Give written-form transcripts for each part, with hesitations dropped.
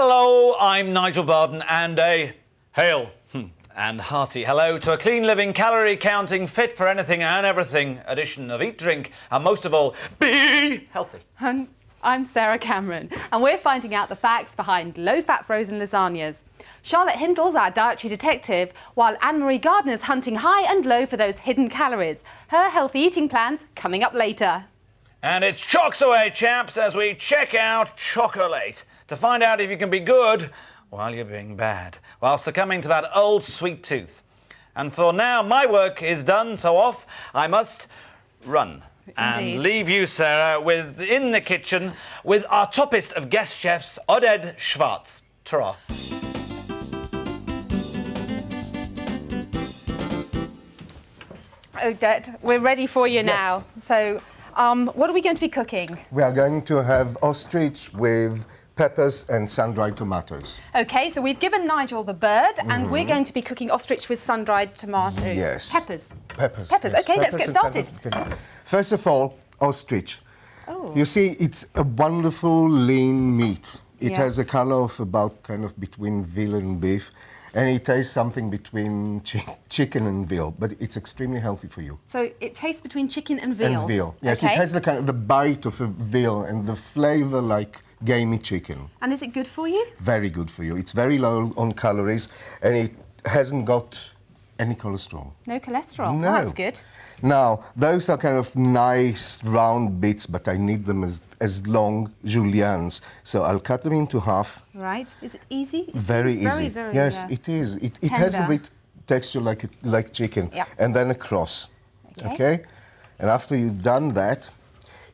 Hello, I'm Nigel Barden, and a hail and hearty hello to a clean living, calorie counting, fit for anything and everything edition of Eat, Drink, and most of all, be healthy. And I'm Sarah Cameron, and we're finding out the facts behind low-fat frozen lasagnas. Charlotte Hindle's our dietary detective, while Anne-Marie Gardner's hunting high and low for those hidden calories. Her healthy eating plans coming up later. And it's chocks away, chaps, as we check out chocolate to find out if you can be good while you're being bad, while succumbing to that old sweet tooth. And for now, my work is done, so off I must run. Indeed. And leave you, Sarah, in the kitchen with our toppest of guest chefs, Oded Schwatz. Ta-ra. Oded, we're ready for you now. So, what are we going to be cooking? We are going to have ostrich with peppers and sun-dried tomatoes. Okay, so we've given Nigel the bird, and we're going to be cooking ostrich with sun-dried tomatoes. Yes. Peppers. Peppers. Peppers. Yes. Okay, let's get and started. sun-dried. Okay. First of all, ostrich. Oh. You see, it's a wonderful lean meat. It Yeah. has a color of about kind of between veal and beef, and it tastes something between chicken and veal, but it's extremely healthy for you. So it tastes between chicken and veal. And veal. Yes, Okay. it has the kind of the bite of a veal and the flavor like gamey chicken. And is it good for you? Very good for you. It's very low on calories, and it hasn't got any cholesterol. No cholesterol. No. Oh, that's good. Now, those are kind of nice round bits, but I need them as long juliennes. So I'll cut them into half. Right. Is it easy? It Very seems easy. Very, yes, it is. It has a tender. bit texture like chicken. Yeah. And then a cross. Okay. And after you've done that,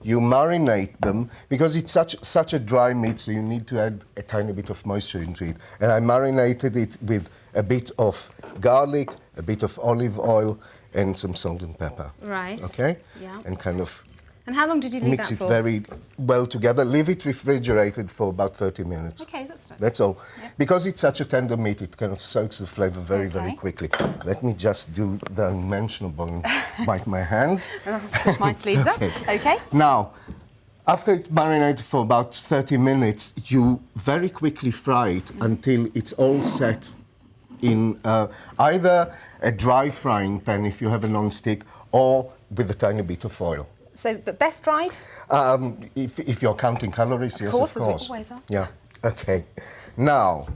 you marinate them, because it's such a dry meat, so you need to add a tiny bit of moisture into it. And I marinated it with a bit of garlic, a bit of olive oil, and some salt and pepper. Right. Okay? Yeah. And kind of And how long did you leave mix that it for? very well together. Leave it refrigerated for about 30 minutes. Okay, that's nice. That's all. Yeah. Because it's such a tender meat, it kind of soaks the flavor very, very Okay. quickly. Let me just do the unmentionable and bite my hands. Push my sleeves up. Okay. Now, after it's marinated for about 30 minutes, you very quickly fry it until it's all set in either a dry frying pan, if you have a non-stick, or with a tiny bit of oil. So, but best dried? If you're counting calories, yes, course, of as we course. always are. Yeah, okay. Now,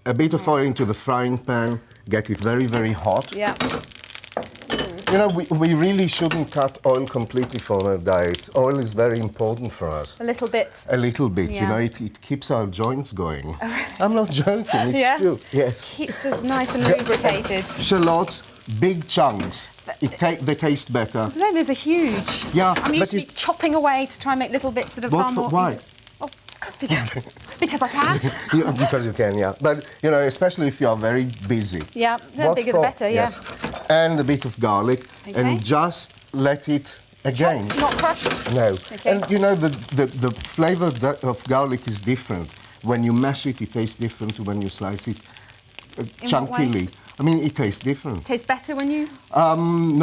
a bit of oil into the frying pan, get it very, very hot. Yeah. You know, we really shouldn't cut oil completely from our diet. Oil is very important for us. A little bit. A little bit, you Yeah. know, it keeps our joints going. I'm not joking, it's Yeah? true, yes. Keeps us nice and lubricated. Shallots, big chunks, they taste better. So there's a huge. Yeah, I'm but usually chopping away to try and make little bits that are far more. why? Oh, just because I can. Yeah, because you can, yeah. But, you know, especially if you are very busy. Yeah, the What bigger the for? better, yeah. Yes. And a bit of garlic, Okay. and just let it again. Not crushed. No. Okay. And you know, the flavor of garlic is different. When you mash it, it tastes different to when you slice it what chunkily. I mean, it tastes different. Tastes better when you.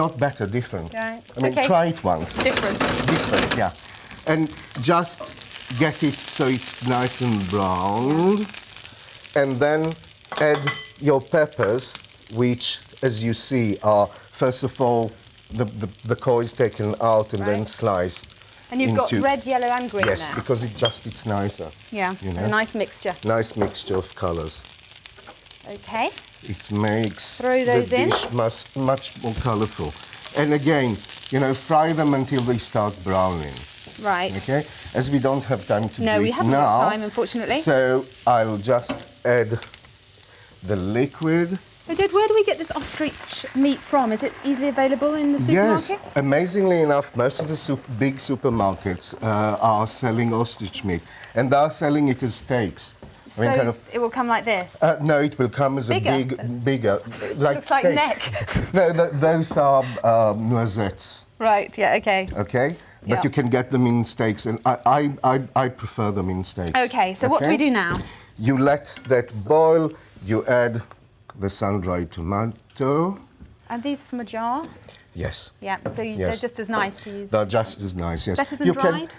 Not better, different. Right. I mean, Okay. try it once. Different. Different, yeah. And just get it so it's nice and brown. And then add your peppers, which, as you see, are, first of all, the core is taken out and then Right. sliced. And you've got into- red, yellow, and green Yes, now. because it's nicer. Yeah, you know. a nice mixture. Nice mixture of colors. Okay. It makes Throw those the in. dish much more colorful. And again, you know, fry them until they start browning. Right. Okay, as we don't have time to No, do we it haven't now, got time, unfortunately. So I'll just add the liquid. Oded, where do we get this ostrich meat from? Is it easily available in the supermarket? Yes, amazingly enough, most of the big supermarkets are selling ostrich meat, and they are selling it as steaks. So it will come like this. No, it will come as Bigger? a bigger, like Looks like steaks. neck. No, those are noisettes. Right. Yeah. Okay. Okay, but Yeah. you can get them in steaks, and I prefer them in steaks. Okay. So what do we do now? You let that boil. You add the sun-dried tomato. Are these from a jar? Yes. Yeah. So Yes. they're just as nice to use. They're just as nice. Yes. Better than you dried?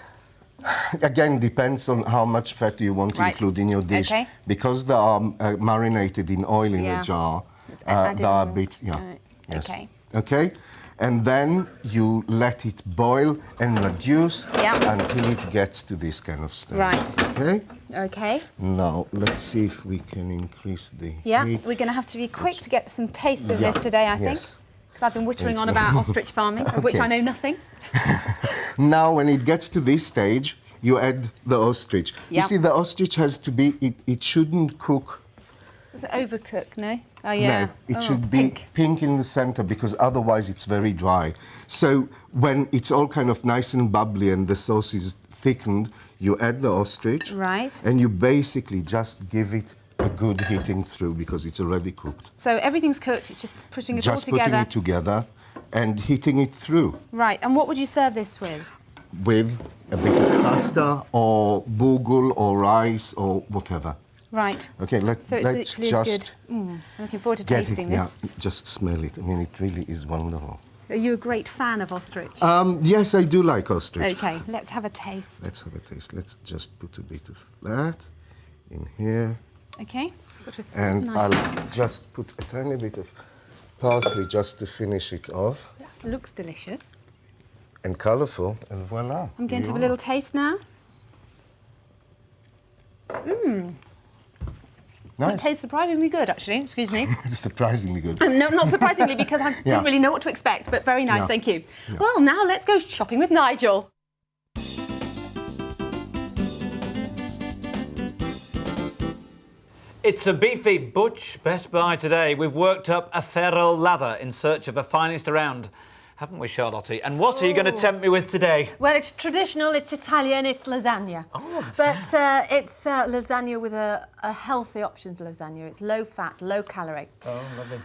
Again, depends on how much fat you want to Right. include in your dish. Okay. Because they are marinated in oil in Yeah. a jar, added they are a oil. bit, yeah. Right. Yes. Okay. Okay? And then you let it boil and reduce Yeah. until it gets to this kind of stage. Right. Okay? Okay. Now, let's see if we can increase the Yeah, heat. we're going to have to be quick to get some taste of Yeah. this today, I think. Yes. Because I've been wittering It's on not- about ostrich farming, of which Okay. I know nothing. Now, when it gets to this stage, you add the ostrich. Yeah. You see, the ostrich has to be, it shouldn't cook. Was it overcooked, no? Oh, yeah. No, it Oh, should be pink in the center because otherwise it's very dry. So when it's all kind of nice and bubbly and the sauce is thickened, you add the ostrich. Right. And you basically just give it a good heating through because it's already cooked. So everything's cooked, it's just putting it all Just together. putting it together and heating it through Right, and what would you serve this with? with a bit of pasta or bulgur or rice or whatever. Right. Okay, So it's let's equally as just good. I'm looking forward to get tasting it. this. Yeah, just smell it. I mean, it really is wonderful. Are you a great fan of ostrich? Yes, I do like ostrich. Okay, let's have a taste. Let's have a taste. Let's just put a bit of that in here. Okay. And Nice. I'll just put a tiny bit of parsley just to finish it off. That looks delicious. And colourful, and voila. I'm going to have a you little are. taste now. It Nice. tastes surprisingly good, actually. Excuse me. It's surprisingly good. No, not surprisingly, because I Yeah. didn't really know what to expect, but very nice, Yeah. thank you. Well, now let's go shopping with Nigel. It's a beefy Butch Best Buy today. We've worked up a feral lather in search of the finest around. Haven't we, Charlotte? And what are you going to tempt me with today? Well, it's traditional, it's Italian, it's lasagna. Oh, but it's lasagna with a healthy options lasagna. It's low fat, low calorie. Oh, lovely.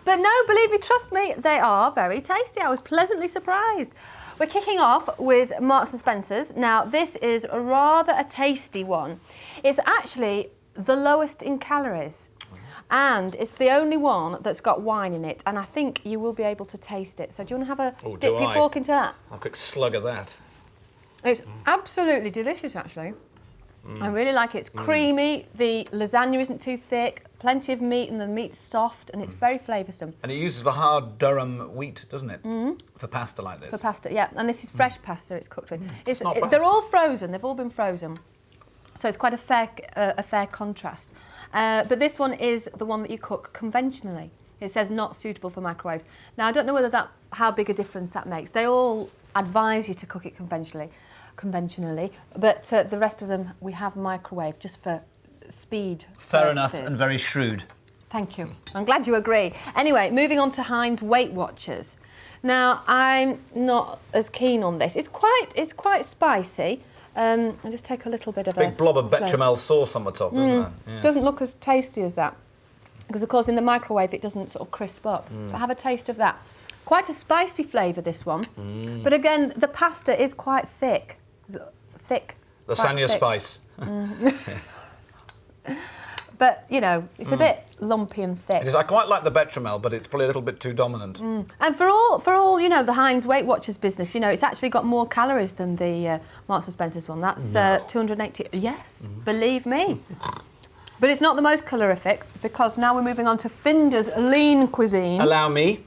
But no, believe me, trust me, they are very tasty. I was pleasantly surprised. We're kicking off with Marks & Spencer's. Now, this is rather a tasty one. It's actually the lowest in calories. And it's the only one that's got wine in it, and I think you will be able to taste it. So do you want to have a Oh, dip do your I? fork into that? A quick slug of that. It's absolutely delicious, actually. I really like it. It's creamy, the lasagna isn't too thick, plenty of meat, and the meat's soft, and it's very flavoursome. And it uses the hard Durham wheat, doesn't it? For pasta like this. For pasta, yeah. And this is fresh pasta it's cooked with. not bad. They're all frozen, they've all been frozen. So it's quite a fair contrast. But this one is the one that you cook conventionally. It says not suitable for microwaves. Now, I don't know whether how big a difference that makes. They all advise you to cook it conventionally, but the rest of them we have microwave just for speed Fair enough, purposes. and very shrewd. Thank you. I'm glad you agree. Anyway, moving on to Heinz Weight Watchers. Now, I'm not as keen on this. It's quite spicy. I'll just take a little bit of Big blob of flavour. bechamel sauce on the top, isn't it? Yeah. Doesn't look as tasty as that. Because, of course, in the microwave, it doesn't sort of crisp up. But have a taste of that. Quite a spicy flavour, this one. But again, the pasta is quite thick. Thick. quite Lasagna thick. spice. But, you know, it's a bit lumpy and thick. It is. I quite like the bechamel, but it's probably a little bit too dominant. And for all, you know, the Heinz Weight Watchers business, you know, it's actually got more calories than the Marks & Spencer's one. That's 280. Yes, believe me. But it's not the most calorific, because now we're moving on to Finder's Lean Cuisine. Allow me.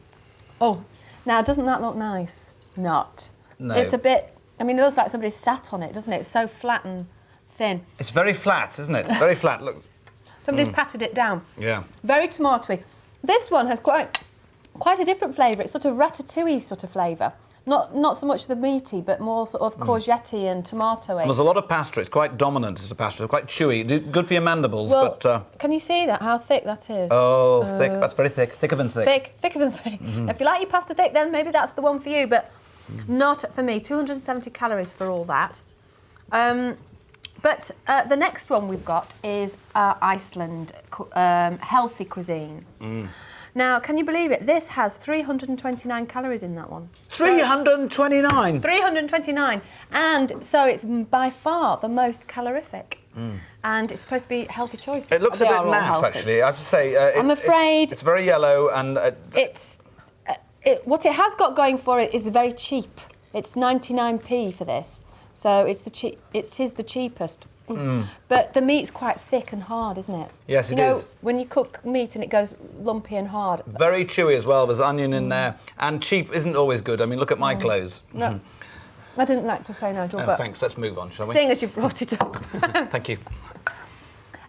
Oh, now, doesn't that look nice? Not. No. It's a bit, I mean, it looks like somebody sat on it, doesn't it? It's so flat and thin. It's very flat, isn't it? It's very flat. Look. Somebody's patted it down. Yeah. Very tomatoey. This one has quite a different flavour. It's sort of ratatouille sort of flavour. Not so much the meaty, but more sort of courgette-y and tomatoey. There's a lot of pasta. It's quite dominant as a pasta. It's quite chewy. Good for your mandibles, Well, but... can you see that, how thick that is? Oh, thick. That's very thick. Thicker than thick. Thicker than thick. If you like your pasta thick, then maybe that's the one for you, but not for me. 270 calories for all that. But the next one we've got is Iceland healthy cuisine. Now, can you believe it? This has 329 calories in that one. 329? 329. And so it's by far the most calorific. And it's supposed to be a healthy choice. It looks a They bit are all naff, healthy. actually. I have to say... I'm afraid- It's very yellow and... What it has got going for it is very cheap. It's 99p for this. So it is the cheapest. But the meat's quite thick and hard, isn't it? Yes, it you know, is. When you cook meat and it goes lumpy and hard. Very chewy as well. There's onion in there. And cheap isn't always good. I mean, look at my clothes. No, I didn't like to say Nigel, Oh, but thanks. Let's move on, shall we? seeing as you brought it up. Thank you.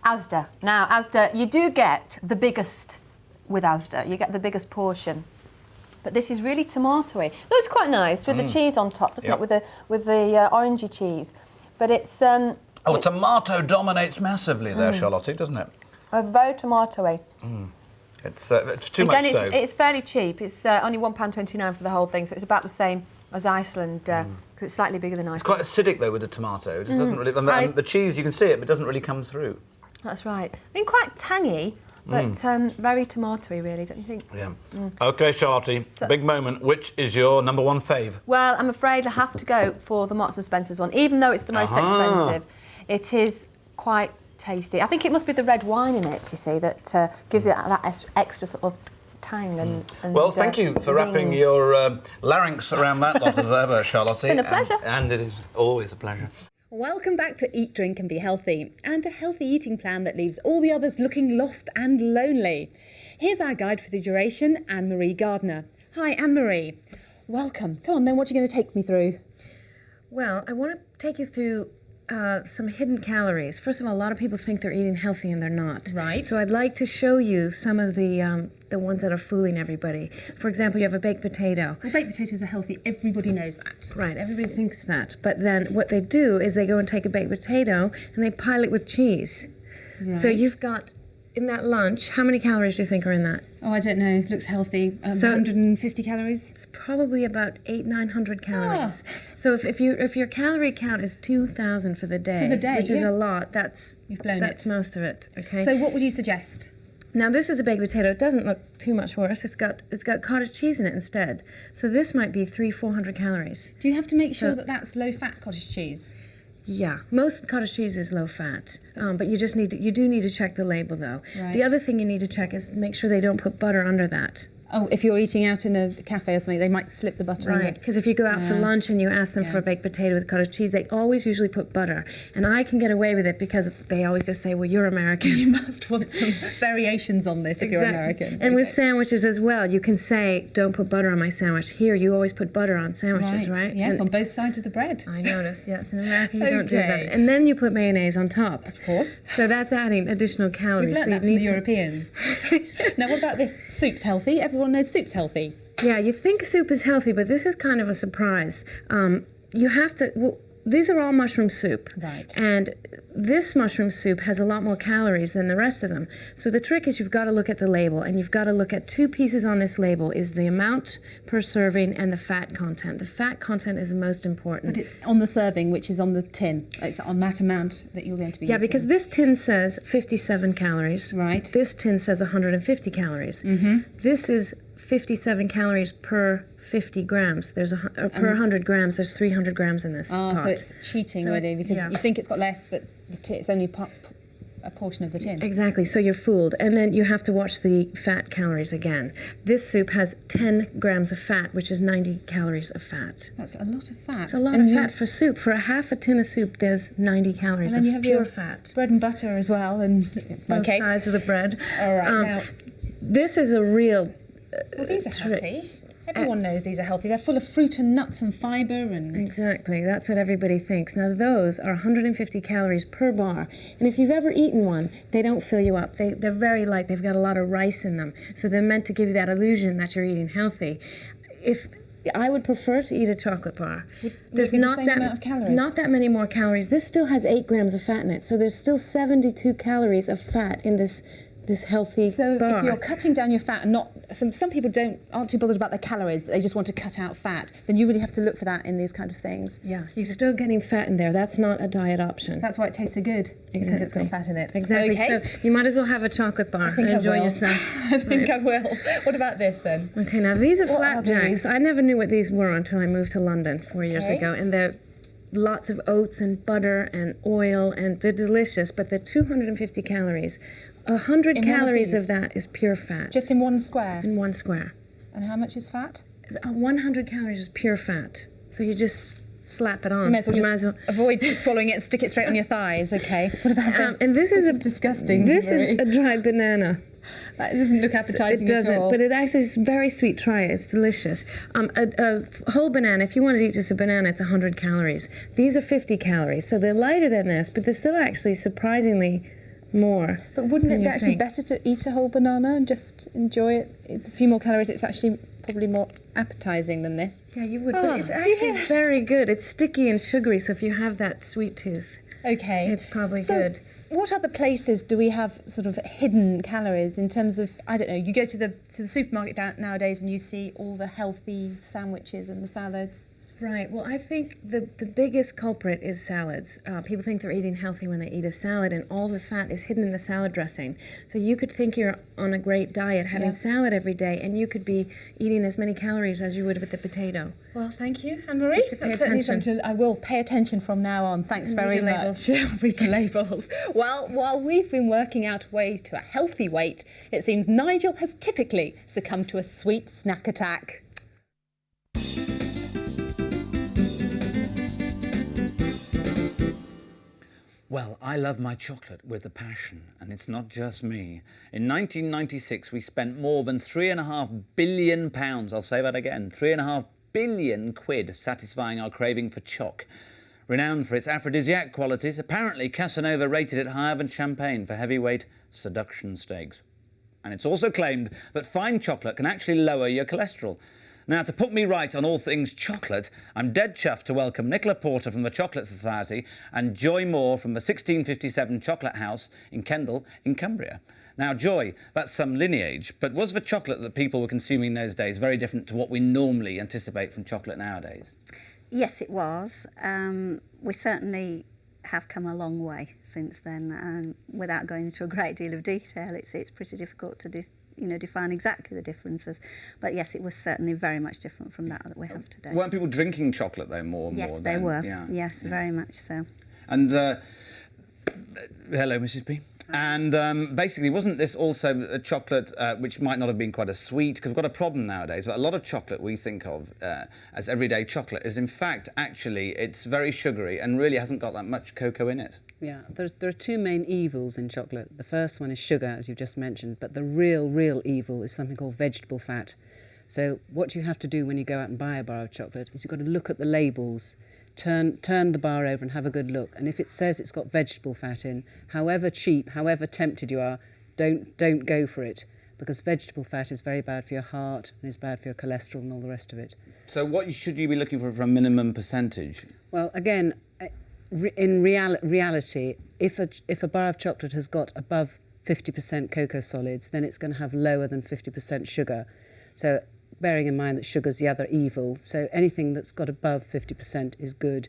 Asda. Now, Asda, you do get the biggest with Asda. You get the biggest portion. But this is really tomatoey. Looks quite nice with the cheese on top, doesn't it? With the orangey cheese. But it's... Oh, tomato dominates massively there, Charlotte, doesn't it? very tomatoey. It's too much so. It's fairly cheap. It's only £1.29 for the whole thing, so it's about the same as Iceland, because it's slightly bigger than Iceland. It's quite acidic, though, with the tomato. It just doesn't really... And the cheese, you can see it, but it doesn't really come through. That's right. I mean, quite tangy, but very tomatoey, really, don't you think? Yeah. OK, Charlotte, big moment. Which is your number one fave? Well, I'm afraid I have to go for the Marks & Spencer's one. Even though it's the most expensive, it is quite tasty. I think it must be the red wine in it, you see, that gives it that extra sort of tang and well, thank you for wrapping your larynx around that lot as ever, Charlotte. It's been a pleasure. And it is always a pleasure. Welcome back to Eat, Drink and Be Healthy, and a healthy eating plan that leaves all the others looking lost and lonely. Here's our guide for the duration, Anne-Marie Gardner. Hi, Anne-Marie. Welcome. Come on then, what are you going to take me through? Well, I want to take you through some hidden calories. First of all, a lot of people think they're eating healthy and they're not. Right. So I'd like to show you some of the ones that are fooling everybody. For example, you have a baked potato. Well, baked potatoes are healthy. Everybody knows that. Right, everybody thinks that. But then what they do is they go and take a baked potato and they pile it with cheese. Right. So you've got, in that lunch, how many calories do you think are in that? Oh, I don't know. Looks healthy. So- 150 calories? It's probably about 900 calories. So if your calorie count is 2,000 for the day, For the day, which is yeah. a lot, that's blown that's it. most of it. Okay. So what would you suggest? Now this is a baked potato. It doesn't look too much worse. It's got cottage cheese in it instead. So this might be 300-400 calories. Do you have to make sure that that's low-fat cottage cheese? Yeah, most cottage cheese is low fat, but you do need to check the label though. Right. The other thing you need to check is make sure they don't put butter under that. Oh, if you're eating out in a cafe or something, they might slip the butter under. Right, because if you go out for lunch and you ask them for a baked potato with cottage cheese, they always usually put butter. And I can get away with it because they always just say, well, you're American. You must want some variations on this if you're American. And with sandwiches as well, you can say, don't put butter on my sandwich. Here, you always put butter on sandwiches, right? Yes, And on both sides of the bread. I noticed, yes. In America, you don't do Okay. that. And then you put mayonnaise on top. Of course. So that's adding additional calories. We've learnt So that you from the need to- Europeans. Now, what about this? Soup's healthy. Everyone knows soup's healthy. Yeah, you think soup is healthy, but this is kind of a surprise. You have to... Well, these are all mushroom soup. Right. And this mushroom soup has a lot more calories than the rest of them. So the trick is you've got to look at the label, and you've got to look at two pieces on this label, is the amount per serving and the fat content. The fat content is the most important. But it's on the serving, which is on the tin. It's on that amount that you're going to be Yeah, using. because this tin says 57 calories. Right. This tin says 150 calories. This is 57 calories per 50 grams. There's per 100 grams, there's 300 grams in this pot. So it's cheating already because you think it's got less, but it's only a portion of the tin. Exactly, so you're fooled. And then you have to watch the fat calories again. This soup has 10 grams of fat, which is 90 calories of fat. That's a lot of fat. It's a lot of fat for soup. For a half a tin of soup, there's 90 calories And then of you have pure your fat. bread and butter as well, and Both sides of the bread. All right, now, This is a real... well, these are healthy. Everyone knows these are healthy. They're full of fruit and nuts and fibre and... Exactly, that's what everybody thinks. Now those are 150 calories per bar. And if you've ever eaten one, they don't fill you up. They're very light, they've got a lot of rice in them. So they're meant to give you that illusion that you're eating healthy. I would prefer to eat a chocolate bar. There's not the same amount of calories? Not that many more calories. This still has 8 grams of fat in it. So there's still 72 calories of fat in this healthy So bar. if you're cutting down your fat and not... Some people aren't too bothered about their calories, but they just want to cut out fat, then you really have to look for that in these kind of things. Yeah, you're still getting fat in there. That's not a diet option. That's why it tastes so good, because it's got fat in it. Exactly. Okay. So you might as well have a chocolate bar I think and enjoy I will. yourself. I think I will. What about this then? Okay, now these are What are flapjacks. these? I never knew what these were until I moved to London 4 years Okay. ago, and they're lots of oats and butter and oil, and they're delicious, but they're 250 calories. 100 In one of calories these? of that is pure fat. Just in one square. in one square. And how much is fat? 100 calories is pure fat. So you just slap it on. You may as well You just avoid swallowing it and stick it straight on your thighs. Okay. What about this? And this is disgusting. This Anne-Marie. is a dried banana. That doesn't look appetising It doesn't, at all. but it actually is very sweet. Try it. It's delicious. A whole banana, if you want to eat just a banana, it's 100 calories. These are 50 calories, so they're lighter than this, but they're still actually surprisingly more. But wouldn't it than be you actually think. better to eat a whole banana and just enjoy it? A few more calories, it's actually probably more appetising than this. Yeah, you would, but it's actually very good. It's sticky and sugary, so if you have that sweet tooth, Okay. it's probably So, good. what other places do we have sort of hidden calories in terms of, I don't know, you go to the supermarket nowadays and you see all the healthy sandwiches and the salads. Right. Well, I think the biggest culprit is salads. People think they're eating healthy when they eat a salad, and all the fat is hidden in the salad dressing. So you could think you're on a great diet having salad every day, and you could be eating as many calories as you would with the potato. Well, thank you, Anne-Marie. To pay That's certainly attention. something I will pay attention from now on. Thanks Read very your much. labels. Read the labels. Well, while we've been working out a way to a healthy weight, it seems Nigel has typically succumbed to a sweet snack attack. Well, I love my chocolate with a passion, and it's not just me. In 1996, we spent more than £3.5 billion, I'll say that again, £3.5 billion quid satisfying our craving for choc. Renowned for its aphrodisiac qualities, apparently Casanova rated it higher than champagne for heavyweight seduction stakes. And it's also claimed that fine chocolate can actually lower your cholesterol. Now, to put me right on all things chocolate, I'm dead chuffed to welcome Nicola Porter from the Chocolate Society and Joy Moore from the 1657 Chocolate House in Kendal in Cumbria. Now, Joy, that's some lineage, but was the chocolate that people were consuming in those days very different to what we normally anticipate from chocolate nowadays? Yes, it was. We certainly have come a long way since then, and without going into a great deal of detail, it's pretty difficult to define exactly the differences. But yes, it was certainly very much different from that we have today. Weren't people drinking chocolate, though, more and Yes, more they then? were. Yeah. Yes, very much so. And, hello, Mrs. P. And basically, wasn't this also a chocolate which might not have been quite as sweet? Because we've got a problem nowadays. But a lot of chocolate we think of as everyday chocolate is, in fact, actually, it's very sugary and really hasn't got that much cocoa in it. Yeah, there are two main evils in chocolate. The first one is sugar, as you've just mentioned, but the real evil is something called vegetable fat. So what you have to do when you go out and buy a bar of chocolate is you've got to look at the labels, turn the bar over and have a good look. And if it says it's got vegetable fat in, however cheap, however tempted you are, don't go for it, because vegetable fat is very bad for your heart and is bad for your cholesterol and all the rest of it. So what should you be looking for a minimum percentage? Well, again, in reality, if a bar of chocolate has got above 50% cocoa solids, then it's going to have lower than 50% sugar. So bearing in mind that sugar's the other evil, so anything that's got above 50% is good.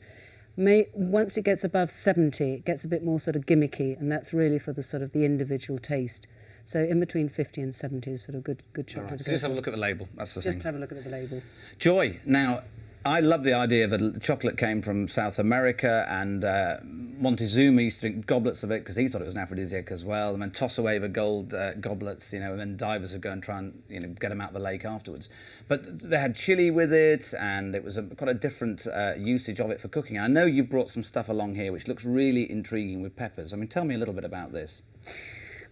Once it gets above 70, it gets a bit more sort of gimmicky, and that's really for the sort of the individual taste. So in between 50 and 70 is sort of good chocolate. Right. to So go just have a for. look at the label. That's the thing. Just have a look at the label. Joy. Now, I love the idea that chocolate came from South America, and Montezuma used to drink goblets of it because he thought it was an aphrodisiac as well, and then toss away the gold goblets, and then divers would go and try and get them out of the lake afterwards. But they had chili with it, and it was quite a different usage of it for cooking. And I know you've brought some stuff along here which looks really intriguing with peppers. I mean, tell me a little bit about this.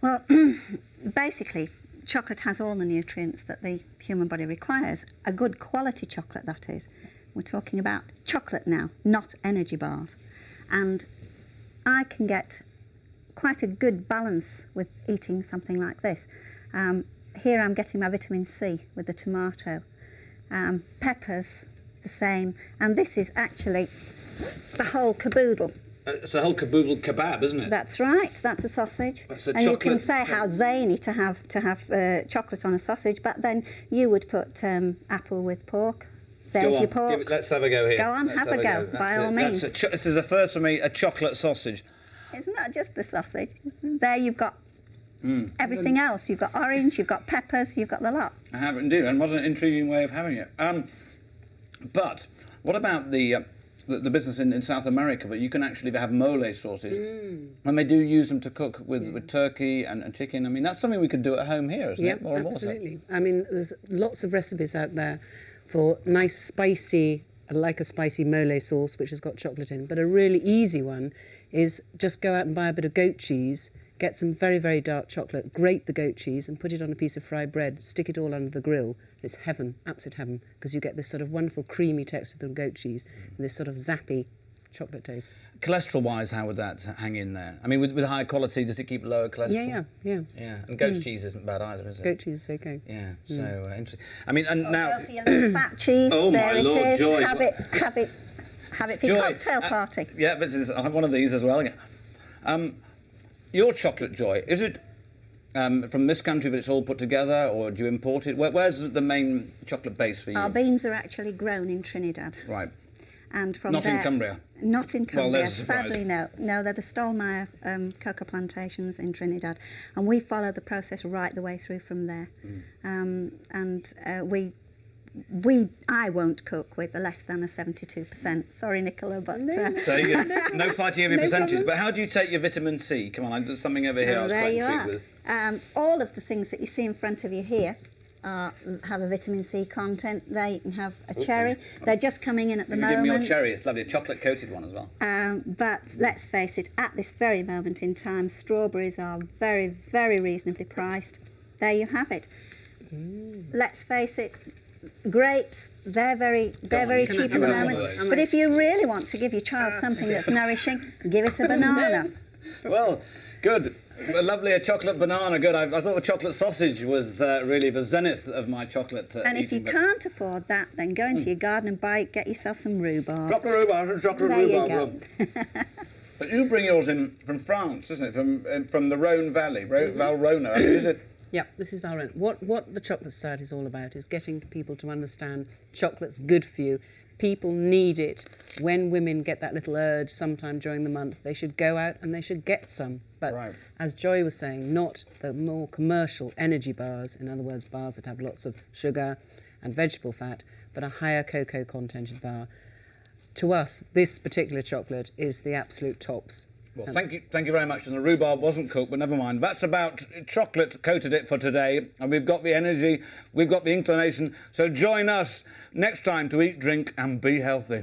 Well, basically, chocolate has all the nutrients that the human body requires. A good quality chocolate, that is. We're talking about chocolate now, not energy bars. And I can get quite a good balance with eating something like this. Here I'm getting my vitamin C with the tomato. Peppers, the same. And this is actually the whole caboodle. It's a whole caboodle kebab, isn't it? That's right. That's a sausage. That's a and you can chocolate- say how zany to have chocolate on a sausage, but then you would put apple with pork. There's your pork. Let's have a go here. Go on, have a go, by all means. This is the first for me, a chocolate sausage. It's not just the sausage. There you've got everything else. You've got orange, you've got peppers, you've got the lot. I have it indeed, and what an intriguing way of having it. But what about the business in South America that you can actually have mole sauces, and they do use them to cook with turkey and chicken? I mean, that's something we could do at home here, isn't it? More and more so. Absolutely. I mean, there's lots of recipes out there for nice, spicy like a spicy mole sauce, which has got chocolate in. But a really easy one is just go out and buy a bit of goat cheese, get some very, very dark chocolate, grate the goat cheese and put it on a piece of fried bread, stick it all under the grill. It's heaven, absolute heaven, because you get this sort of wonderful creamy texture of the goat cheese and this sort of zappy chocolate taste. Cholesterol-wise, how would that hang in there? I mean, with high quality, does it keep lower cholesterol? Yeah. And goat's cheese isn't bad either, is it? Goat cheese is okay. Yeah, so interesting. I mean, and now... Go for your little fat cheese. Oh, there my it Lord, is. Joy. Have it for your Joy, cocktail party. Yeah, but I'll have one of these as well. Your chocolate, Joy, is it from this country that it's all put together, or do you import it? Where's the main chocolate base for you? Our beans are actually grown in Trinidad. Right. And from Not there, in Cumbria? Not in Well, Cumbria, there's a surprise. sadly no. No, they're the Stolmeyer cocoa plantations in Trinidad. And we follow the process right the way through from there. I won't cook with less than a 72%. Sorry, Nicola, but... So no fighting over your percentages. But how do you take your vitamin C? Come on, there's something over here I was there quite you intrigued are. with. All of the things that you see in front of you here have a vitamin C content. They have a cherry. They're just coming in at the You moment. give me your cherry. It's lovely, a chocolate-coated one as well. But let's face it, at this very moment in time, strawberries are very, very reasonably priced. There you have it. Let's face it, grapes, they're very cheap at the have one of moment. those? But if you really want to give your child something that's nourishing, give it a banana. Well, good. Lovely, a chocolate banana, good. I thought a chocolate sausage was really the zenith of my chocolate And if you eating, but- can't afford that, then go into your garden and buy it, get yourself some rhubarb. Chocolate rhubarb, chocolate There you rhubarb. But you bring yours in from France, isn't it? From the Rhone Valley, Valrhona, is it? Yeah, this is Valorant. What the Chocolate Society is all about is getting people to understand chocolate's good for you. People need it. When women get that little urge sometime during the month, they should go out and they should get some. But Right. as Joy was saying, not the more commercial energy bars, in other words, bars that have lots of sugar and vegetable fat, but a higher cocoa contented bar. To us, this particular chocolate is the absolute tops. Well, thank you very much. And the rhubarb wasn't cooked, but never mind. That's about chocolate coated it for today. And we've got the energy, we've got the inclination. So join us next time to eat, drink and be healthy.